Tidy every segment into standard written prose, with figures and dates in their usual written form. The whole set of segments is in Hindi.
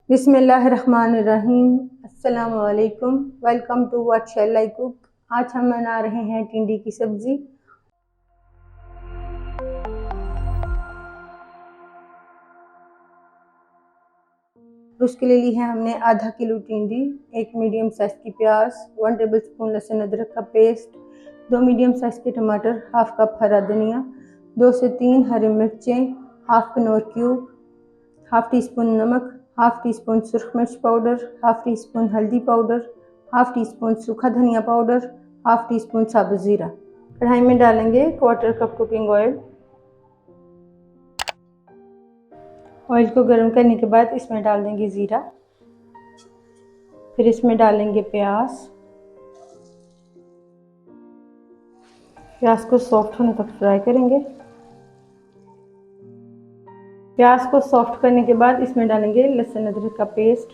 बिस्मिल्लाहिर्रहमानिर्रहीम। अस्सलामु अलैकुम। Welcome to what shall I cook. आज हम बना रहे हैं टिंडी की सब्ज़ी। उसके लिए ली है हमने आधा किलो टिंडी, एक मीडियम साइज़ की प्याज, 1 टेबलस्पून लहसुन अदरक का पेस्ट, 2 मीडियम साइज़ के टमाटर, हाफ कप हरा धनिया, 2 से 3 हरी मिर्चें, half Knorr cube, half tea spoon नमक, हाफ टी स्पून सुरख मिर्च पाउडर, हाफ टी स्पून हल्दी पाउडर, हाफ टी स्पून सूखा धनिया पाउडर, हाफ टी स्पून साबुत ज़ीरा। कढ़ाई में डालेंगे 1/4 कप कुकिंग ऑयल। ऑयल को गर्म करने के बाद इसमें डाल देंगे ज़ीरा, फिर इसमें डालेंगे प्याज। प्याज को सॉफ्ट होने तक फ्राई करेंगे। प्याज को सॉफ्ट करने के बाद इसमें डालेंगे लहसुन अदरक का पेस्ट,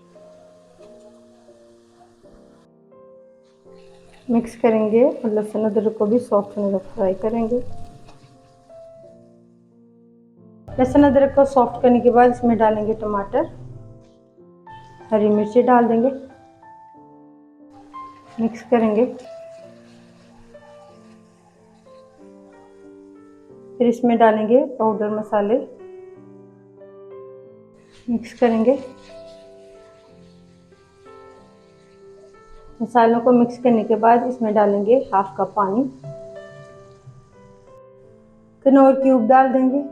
मिक्स करेंगे और लहसुन अदरक को भी सॉफ्ट होने तक फ्राई करेंगे। लहसुन अदरक को सॉफ्ट करने के बाद इसमें डालेंगे टमाटर, हरी मिर्ची डाल देंगे, मिक्स करेंगे। फिर इसमें डालेंगे पाउडर मसाले, मिक्स करेंगे। मसालों को मिक्स करने के बाद इसमें डालेंगे हाफ कप पानी, कनौर क्यूब डाल देंगे,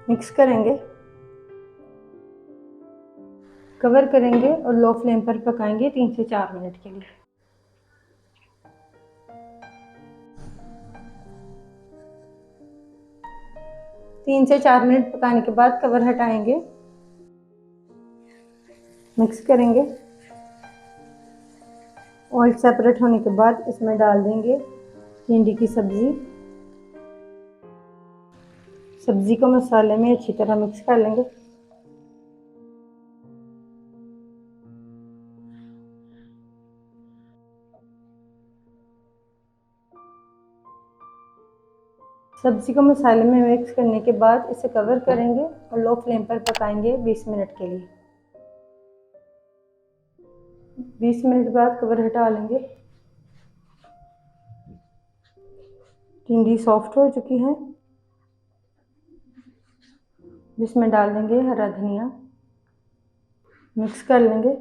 मिक्स करेंगे, कवर करेंगे और लो फ्लेम पर पकाएंगे 3 से 4 मिनट के लिए। तीन से 4 मिनट पकाने के बाद कवर हटाएंगे, मिक्स करेंगे। ऑयल सेपरेट होने के बाद इसमें डाल देंगे भिंडी की सब्ज़ी। सब्ज़ी को मसाले में अच्छी तरह मिक्स कर लेंगे। सब्ज़ी को मसाले में मिक्स करने के बाद इसे कवर करेंगे और लो फ्लेम पर पकाएंगे 20 मिनट के लिए। 20 मिनट बाद कवर हटा लेंगे। भिंडी सॉफ्ट हो चुकी है। इसमें डाल देंगे हरा धनिया, मिक्स कर लेंगे।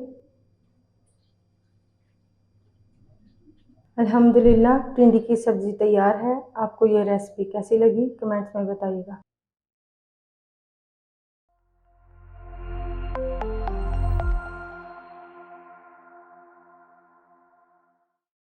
अल्हम्दुलिल्लाह भिंडी की सब्ज़ी तैयार है। आपको ये रेसिपी कैसी लगी कमेंट्स में बताइएगा।